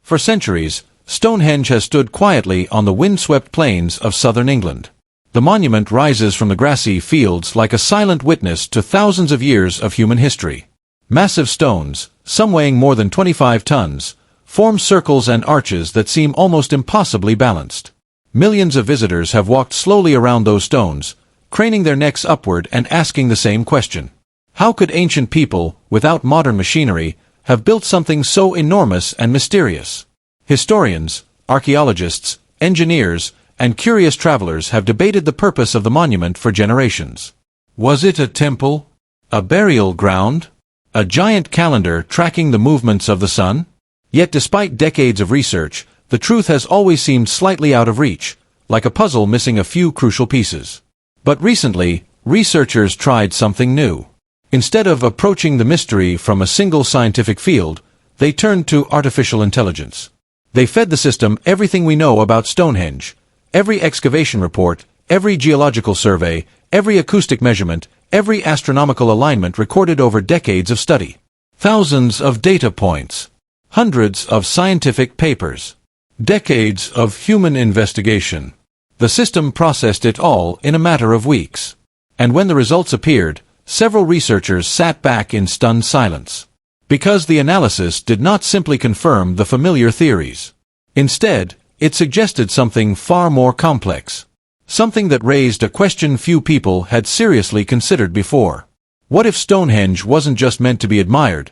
For centuries, Stonehenge has stood quietly on the windswept plains of southern England. The monument rises from the grassy fields like a silent witness to thousands of years of human history. Massive stones, some weighing more than 25 tons, form circles and arches that seem almost impossibly balanced. Millions of visitors have walked slowly around those stones, craning their necks upward and asking the same question. How could ancient people, without modern machinery, have built something so enormous and mysterious? Historians, archaeologists, engineers, and curious travelers have debated the purpose of the monument for generations. Was it a temple? A burial ground? A giant calendar tracking the movements of the sun? Yet despite decades of research, the truth has always seemed slightly out of reach, like a puzzle missing a few crucial pieces. But recently, researchers tried something new. Instead of approaching the mystery from a single scientific field, they turned to artificial intelligence. They fed the system everything we know about Stonehenge, every excavation report, every geological survey, every acoustic measurement, every astronomical alignment recorded over decades of study. Thousands of data points, hundreds of scientific papers, decades of human investigation. The system processed it all in a matter of weeks. And when the results appeared, several researchers sat back in stunned silence. Because the analysis did not simply confirm the familiar theories. Instead, it suggested something far more complex. Something that raised a question few people had seriously considered before. What if Stonehenge wasn't just meant to be admired,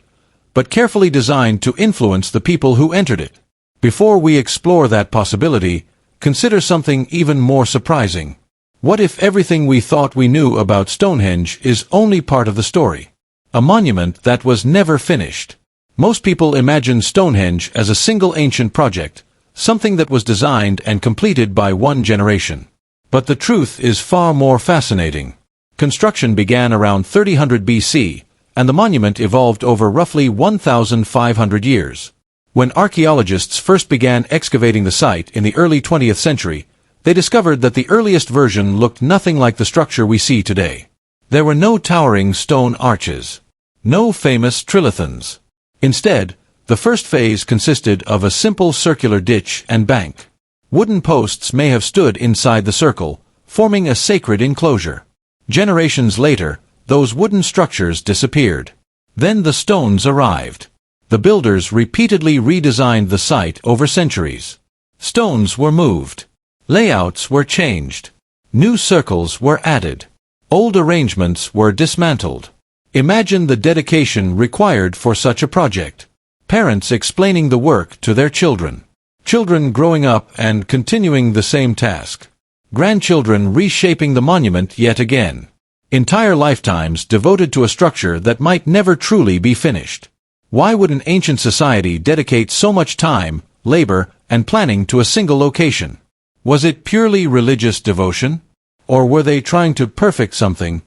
but carefully designed to influence the people who entered it? Before we explore that possibility, consider something even more surprising. What if everything we thought we knew about Stonehenge is only part of the story? A monument that was never finished. Most people imagine Stonehenge as a single ancient project, something that was designed and completed by one generation. But the truth is far more fascinating. Construction began around 300 BC, and the monument evolved over roughly 1,500 years. When archaeologists first began excavating the site in the early 20th century, they discovered that the earliest version looked nothing like the structure we see today. There were no towering stone arches, no famous trilithons. Instead, the first phase consisted of a simple circular ditch and bank. Wooden posts may have stood inside the circle, forming a sacred enclosure. Generations later, those wooden structures disappeared. Then the stones arrived. The builders repeatedly redesigned the site over centuries. Stones were moved. Layouts were changed. New circles were added. Old arrangements were dismantled. Imagine the dedication required for such a project. Parents explaining the work to their children. Children growing up and continuing the same task. Grandchildren reshaping the monument yet again. Entire lifetimes devoted to a structure that might never truly be finished. Why would an ancient society dedicate so much time, labor, and planning to a single location? Was it purely religious devotion? Or were they trying to perfect something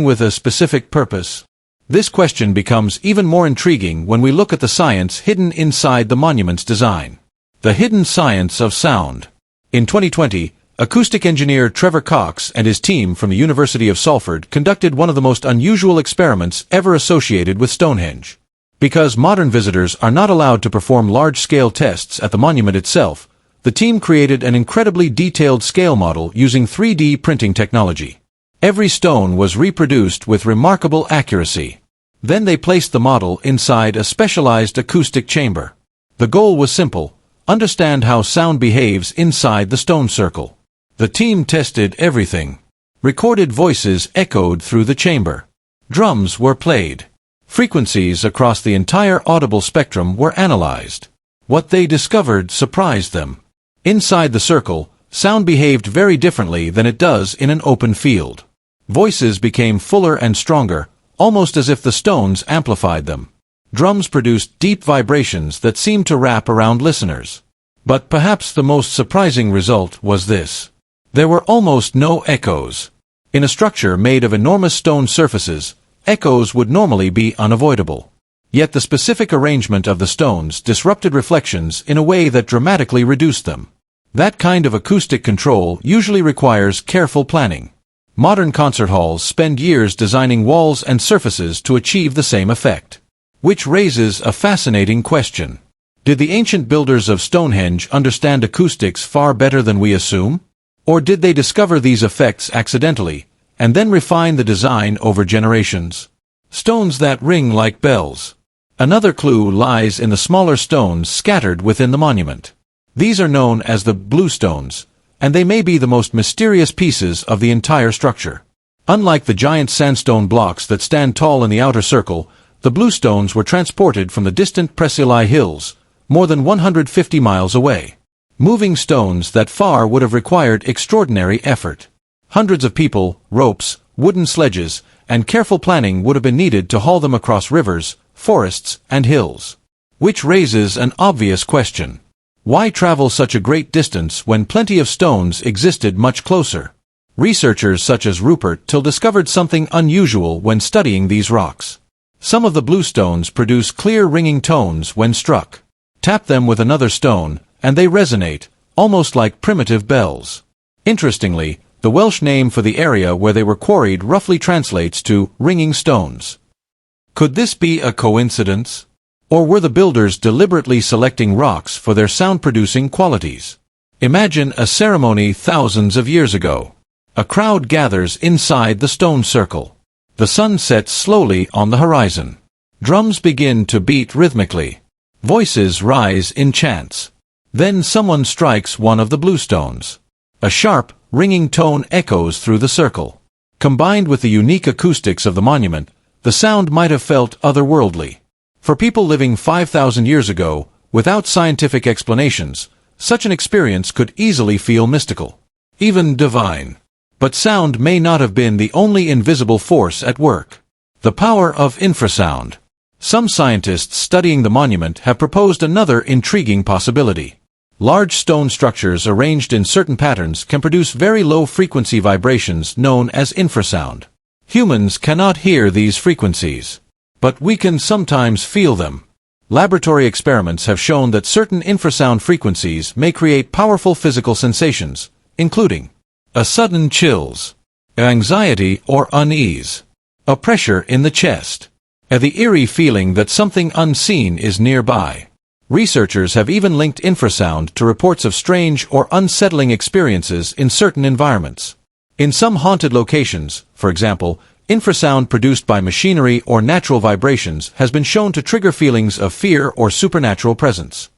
with a specific purpose? This question becomes even more intriguing when we look at the science hidden inside the monument's design. The hidden science of sound. In 2020, acoustic engineer Trevor Cox and his team from the University of Salford conducted one of the most unusual experiments ever associated with Stonehenge. Because modern visitors are not allowed to perform large-scale tests at the monument itself, the team created an incredibly detailed scale model using 3D printing technology. Every stone was reproduced with remarkable accuracy. Then they placed the model inside a specialized acoustic chamber. The goal was simple: understand how sound behaves inside the stone circle. The team tested everything. Recorded voices echoed through the chamber. Drums were played. Frequencies across the entire audible spectrum were analyzed. What they discovered surprised them. Inside the circle, sound behaved very differently than it does in an open field. Voices became fuller and stronger, almost as if the stones amplified them. Drums produced deep vibrations that seemed to wrap around listeners. But perhaps the most surprising result was this. There were almost no echoes. In a structure made of enormous stone surfaces, echoes would normally be unavoidable. Yet the specific arrangement of the stones disrupted reflections in a way that dramatically reduced them. That kind of acoustic control usually requires careful planning. Modern concert halls spend years designing walls and surfaces to achieve the same effect. Which raises a fascinating question. Did the ancient builders of Stonehenge understand acoustics far better than we assume? Or did they discover these effects accidentally, and then refine the design over generations? Stones that ring like bells. Another clue lies in the smaller stones scattered within the monument. These are known as the bluestones, and they may be the most mysterious pieces of the entire structure. Unlike the giant sandstone blocks that stand tall in the outer circle, the bluestones were transported from the distant Presili Hills, more than 150 miles away. Moving stones that far would have required extraordinary effort. Hundreds of people, ropes, wooden sledges, and careful planning would have been needed to haul them across rivers, forests, and hills. Which raises an obvious question. Why travel such a great distance when plenty of stones existed much closer? Researchers such as Rupert Till discovered something unusual when studying these rocks. Some of the bluestones produce clear ringing tones when struck. Tap them with another stone, and they resonate, almost like primitive bells. Interestingly, the Welsh name for the area where they were quarried roughly translates to ringing stones. Could this be a coincidence? Or were the builders deliberately selecting rocks for their sound-producing qualities? Imagine a ceremony thousands of years ago. A crowd gathers inside the stone circle. The sun sets slowly on the horizon. Drums begin to beat rhythmically. Voices rise in chants. Then someone strikes one of the bluestones. A sharp, ringing tone echoes through the circle. Combined with the unique acoustics of the monument, the sound might have felt otherworldly. For people living 5,000 years ago, without scientific explanations, such an experience could easily feel mystical, even divine. But sound may not have been the only invisible force at work. The power of infrasound. Some scientists studying the monument have proposed another intriguing possibility. Large stone structures arranged in certain patterns can produce very low-frequency vibrations known as infrasound. Humans cannot hear these frequencies, but we can sometimes feel them. Laboratory experiments have shown that certain infrasound frequencies may create powerful physical sensations, including a sudden chills, anxiety or unease, a pressure in the chest, and the eerie feeling that something unseen is nearby. Researchers have even linked infrasound to reports of strange or unsettling experiences in certain environments. In some haunted locations, for example, infrasound produced by machinery or natural vibrations has been shown to trigger feelings of fear or supernatural presence.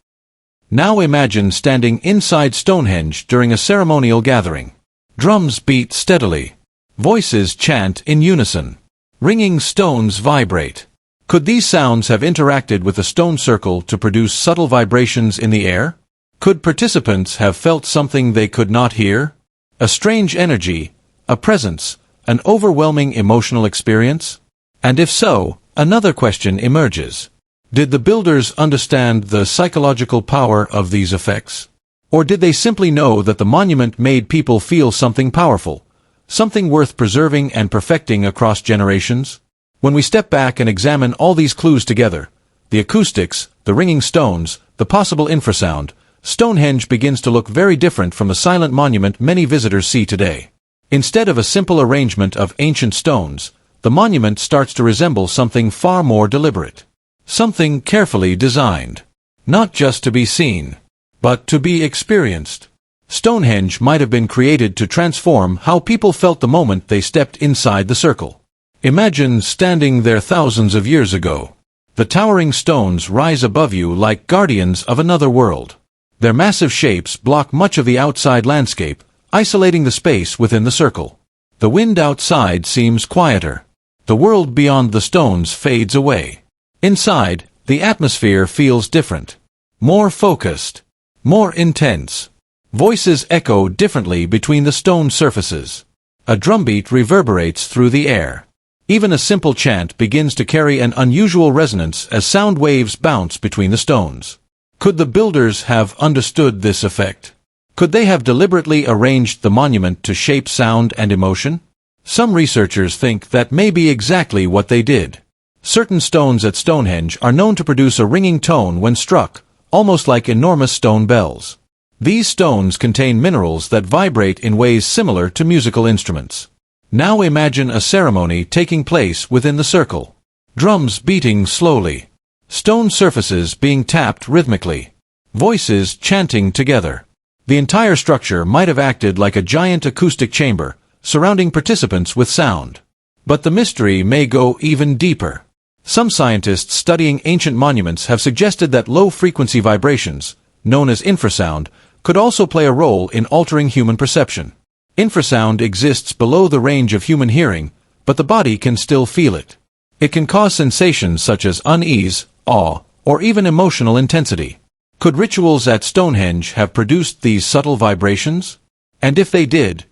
Now imagine standing inside Stonehenge during a ceremonial gathering. Drums beat steadily. Voices chant in unison. Ringing stones vibrate. Could these sounds have interacted with the stone circle to produce subtle vibrations in the air? Could participants have felt something they could not hear? A strange energy, a presence, an overwhelming emotional experience? And if so, another question emerges. Did the builders understand the psychological power of these effects? Or did they simply know that the monument made people feel something powerful, something worth preserving and perfecting across generations? When we step back and examine all these clues together, the acoustics, the ringing stones, the possible infrasound, Stonehenge begins to look very different from the silent monument many visitors see today. Instead of a simple arrangement of ancient stones, the monument starts to resemble something far more deliberate. Something carefully designed. Not just to be seen, but to be experienced. Stonehenge might have been created to transform how people felt the moment they stepped inside the circle. Imagine standing there thousands of years ago. The towering stones rise above you like guardians of another world. Their massive shapes block much of the outside landscape, isolating the space within the circle. The wind outside seems quieter. The world beyond the stones fades away. Inside, the atmosphere feels different. More focused. More intense. Voices echo differently between the stone surfaces. A drumbeat reverberates through the air. Even a simple chant begins to carry an unusual resonance as sound waves bounce between the stones. Could the builders have understood this effect? Could they have deliberately arranged the monument to shape sound and emotion? Some researchers think that may be exactly what they did. Certain stones at Stonehenge are known to produce a ringing tone when struck, almost like enormous stone bells. These stones contain minerals that vibrate in ways similar to musical instruments. Now imagine a ceremony taking place within the circle. Drums beating slowly. Stone surfaces being tapped rhythmically. Voices chanting together. The entire structure might have acted like a giant acoustic chamber, surrounding participants with sound. But the mystery may go even deeper. Some scientists studying ancient monuments have suggested that low-frequency vibrations, known as infrasound, could also play a role in altering human perception. Infrasound exists below the range of human hearing, but the body can still feel it. It can cause sensations such as unease, awe, or even emotional intensity. Could rituals at Stonehenge have produced these subtle vibrations? And if they did,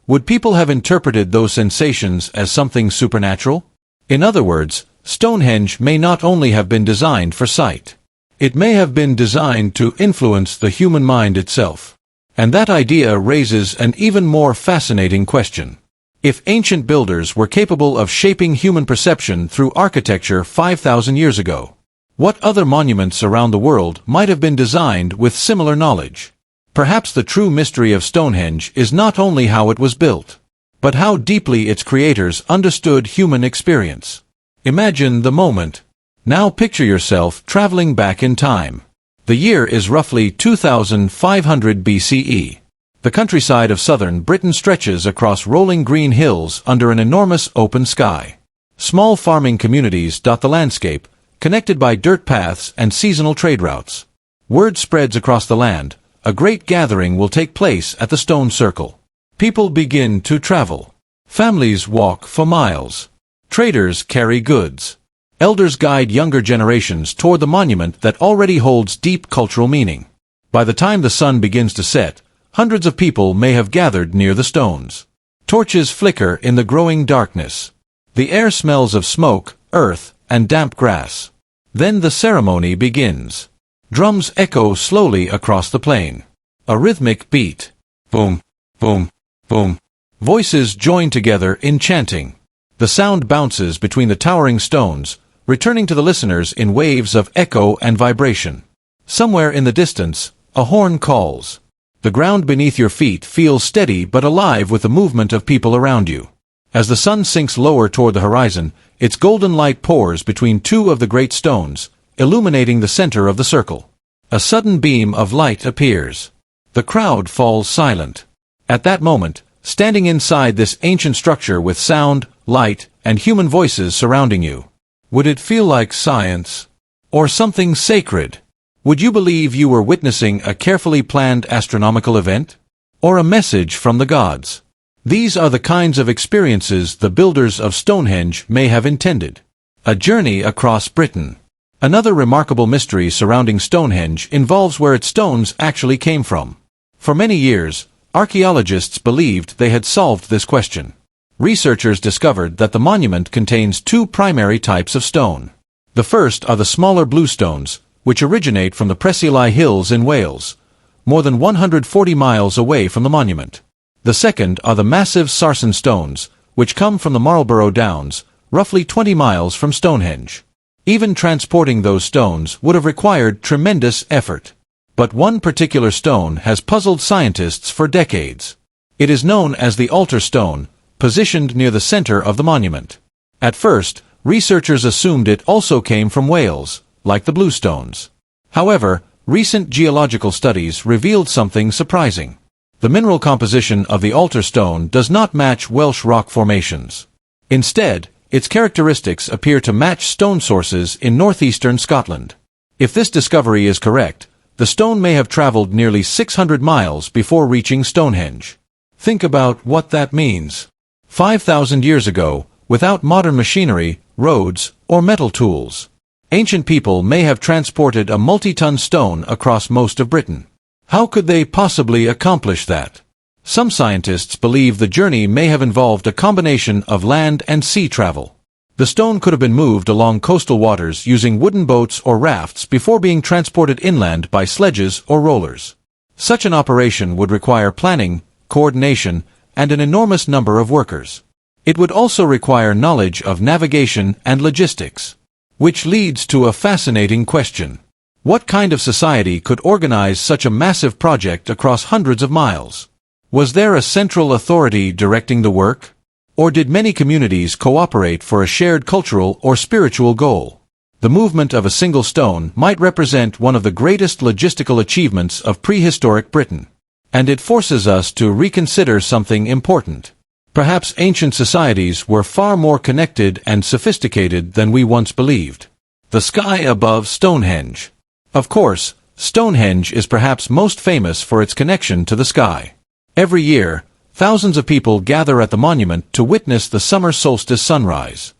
would people have interpreted those sensations as something supernatural? In other words, Stonehenge may not only have been designed for sight. It may have been designed to influence the human mind itself. And that idea raises an even more fascinating question. If ancient builders were capable of shaping human perception through architecture 5,000 years ago, what other monuments around the world might have been designed with similar knowledge? Perhaps the true mystery of Stonehenge is not only how it was built, but how deeply its creators understood human experience. Imagine the moment. Now picture yourself traveling back in time. The year is roughly 2500 BCE. The countryside of southern Britain stretches across rolling green hills under an enormous open sky. Small farming communities dot the landscape, connected by dirt paths and seasonal trade routes. Word spreads across the land. A great gathering will take place at the stone circle. People begin to travel. Families walk for miles. Traders carry goods. Elders guide younger generations toward the monument that already holds deep cultural meaning. By the time the sun begins to set, hundreds of people may have gathered near the stones. Torches flicker in the growing darkness. The air smells of smoke, earth, and damp grass. Then the ceremony begins. Drums echo slowly across the plain. A rhythmic beat. Boom, boom, boom. Voices join together in chanting. The sound bounces between the towering stones, returning to the listeners in waves of echo and vibration. Somewhere in the distance, a horn calls. The ground beneath your feet feels steady but alive with the movement of people around you. As the sun sinks lower toward the horizon, its golden light pours between two of the great stones, illuminating the center of the circle. A sudden beam of light appears. The crowd falls silent. At that moment, standing inside this ancient structure with sound, light, and human voices surrounding you, would it feel like science? Or something sacred? Would you believe you were witnessing a carefully planned astronomical event? Or a message from the gods? These are the kinds of experiences the builders of Stonehenge may have intended. A journey across Britain. Another remarkable mystery surrounding Stonehenge involves where its stones actually came from. For many years, archaeologists believed they had solved this question. Researchers discovered that the monument contains two primary types of stone. The first are the smaller bluestones, which originate from the Preseli Hills in Wales, more than 140 miles away from the monument. The second are the massive sarsen stones, which come from the Marlborough Downs, roughly 20 miles from Stonehenge. Even transporting those stones would have required tremendous effort. But one particular stone has puzzled scientists for decades. It is known as the altar stone, positioned near the center of the monument. At first, researchers assumed it also came from Wales, like the bluestones. However, recent geological studies revealed something surprising. The mineral composition of the altar stone does not match Welsh rock formations. Instead, its characteristics appear to match stone sources in northeastern Scotland. If this discovery is correct, the stone may have traveled nearly 600 miles before reaching Stonehenge. Think about what that means. 5,000 years ago, without modern machinery, roads, or metal tools, ancient people may have transported a multi-ton stone across most of Britain. How could they possibly accomplish that? Some scientists believe the journey may have involved a combination of land and sea travel. The stone could have been moved along coastal waters using wooden boats or rafts before being transported inland by sledges or rollers. Such an operation would require planning, coordination, and an enormous number of workers. It would also require knowledge of navigation and logistics. Which leads to a fascinating question. What kind of society could organize such a massive project across hundreds of miles? Was there a central authority directing the work? Or did many communities cooperate for a shared cultural or spiritual goal? The movement of a single stone might represent one of the greatest logistical achievements of prehistoric Britain. And it forces us to reconsider something important. Perhaps ancient societies were far more connected and sophisticated than we once believed. The sky above Stonehenge. Of course, Stonehenge is perhaps most famous for its connection to the sky. Every year, thousands of people gather at the monument to witness the summer solstice sunrise.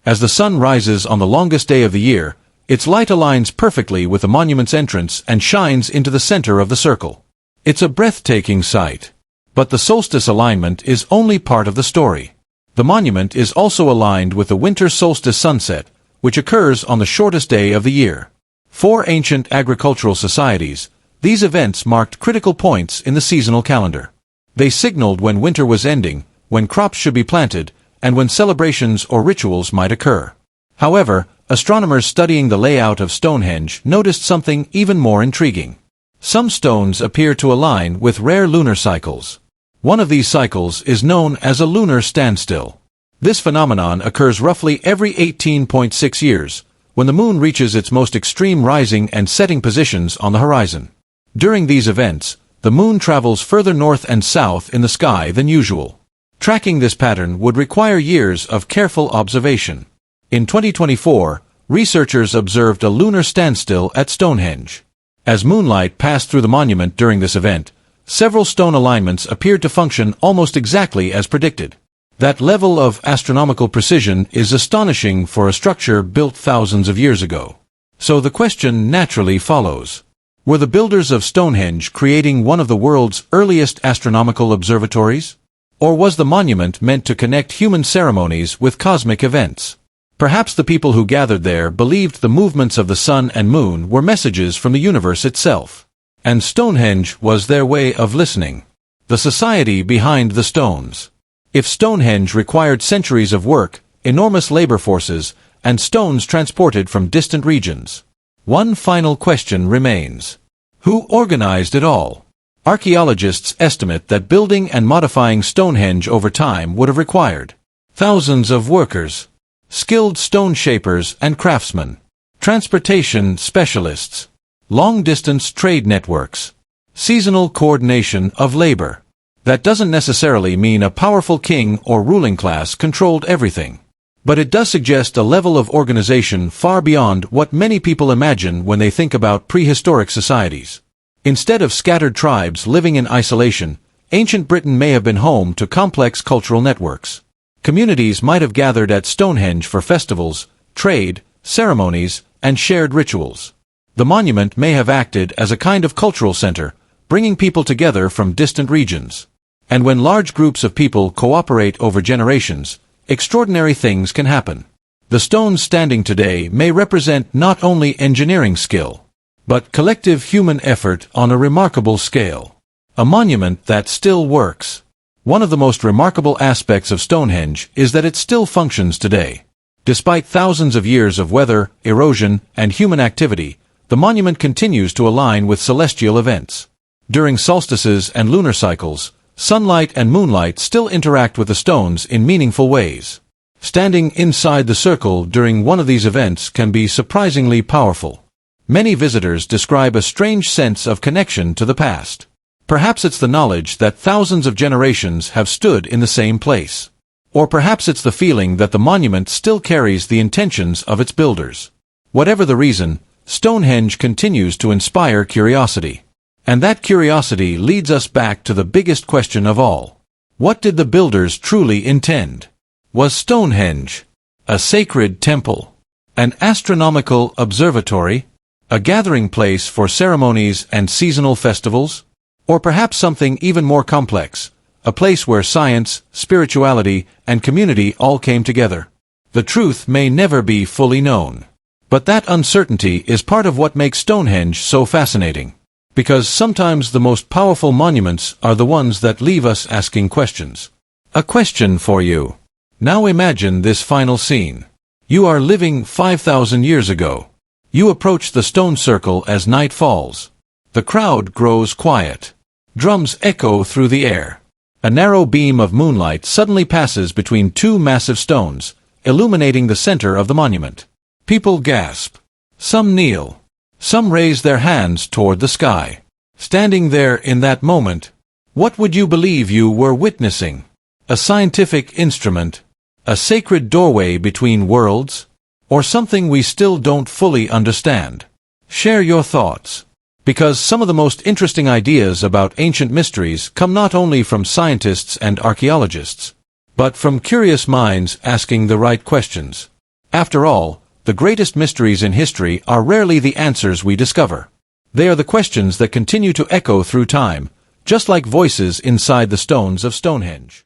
As the sun rises on the longest day of the year, its light aligns perfectly with the monument's entrance and shines into the center of the circle. It's a breathtaking sight. But the solstice alignment is only part of the story. The monument is also aligned with the winter solstice sunset, which occurs on the shortest day of the year. For ancient agricultural societies, these events marked critical points in the seasonal calendar. They signaled when winter was ending, when crops should be planted, and when celebrations or rituals might occur. However, astronomers studying the layout of Stonehenge noticed something even more intriguing. Some stones appear to align with rare lunar cycles. One of these cycles is known as a lunar standstill. This phenomenon occurs roughly every 18.6 years, when the moon reaches its most extreme rising and setting positions on the horizon. During these events, the moon travels further north and south in the sky than usual. Tracking this pattern would require years of careful observation. In 2024, researchers observed a lunar standstill at Stonehenge. As moonlight passed through the monument during this event, several stone alignments appeared to function almost exactly as predicted. That level of astronomical precision is astonishing for a structure built thousands of years ago. So the question naturally follows. Were the builders of Stonehenge creating one of the world's earliest astronomical observatories? Or was the monument meant to connect human ceremonies with cosmic events? Perhaps the people who gathered there believed the movements of the sun and moon were messages from the universe itself. And Stonehenge was their way of listening. The society behind the stones. If Stonehenge required centuries of work, enormous labor forces, and stones transported from distant regions, one final question remains. Who organized it all? Archaeologists estimate that building and modifying Stonehenge over time would have required thousands of workers, skilled stone shapers and craftsmen, transportation specialists, long-distance trade networks, seasonal coordination of labor. That doesn't necessarily mean a powerful king or ruling class controlled everything. But it does suggest a level of organization far beyond what many people imagine when they think about prehistoric societies. Instead of scattered tribes living in isolation, ancient Britain may have been home to complex cultural networks. Communities might have gathered at Stonehenge for festivals, trade, ceremonies, and shared rituals. The monument may have acted as a kind of cultural center, bringing people together from distant regions. And when large groups of people cooperate over generations, extraordinary things can happen. The stones standing today may represent not only engineering skill, but collective human effort on a remarkable scale. A monument that still works. One of the most remarkable aspects of Stonehenge is that it still functions today. Despite thousands of years of weather, erosion, and human activity, the monument continues to align with celestial events. During solstices and lunar cycles, sunlight and moonlight still interact with the stones in meaningful ways. Standing inside the circle during one of these events can be surprisingly powerful. Many visitors describe a strange sense of connection to the past. Perhaps it's the knowledge that thousands of generations have stood in the same place. Or perhaps it's the feeling that the monument still carries the intentions of its builders. Whatever the reason, Stonehenge continues to inspire curiosity. And that curiosity leads us back to the biggest question of all. What did the builders truly intend? Was Stonehenge a sacred temple, an astronomical observatory, a gathering place for ceremonies and seasonal festivals? Or perhaps something even more complex, a place where science, spirituality, and community all came together? The truth may never be fully known. But that uncertainty is part of what makes Stonehenge so fascinating. Because sometimes the most powerful monuments are the ones that leave us asking questions. A question for you. Now imagine this final scene. You are living 5,000 years ago. You approach the stone circle as night falls. The crowd grows quiet. Drums echo through the air. A narrow beam of moonlight suddenly passes between two massive stones, illuminating the center of the monument. People gasp. Some kneel. Some raise their hands toward the sky. Standing there in that moment, what would you believe you were witnessing? A scientific instrument? A sacred doorway between worlds? Or something we still don't fully understand? Share your thoughts. Because some of the most interesting ideas about ancient mysteries come not only from scientists and archaeologists, but from curious minds asking the right questions. After all, the greatest mysteries in history are rarely the answers we discover. They are the questions that continue to echo through time, just like voices inside the stones of Stonehenge.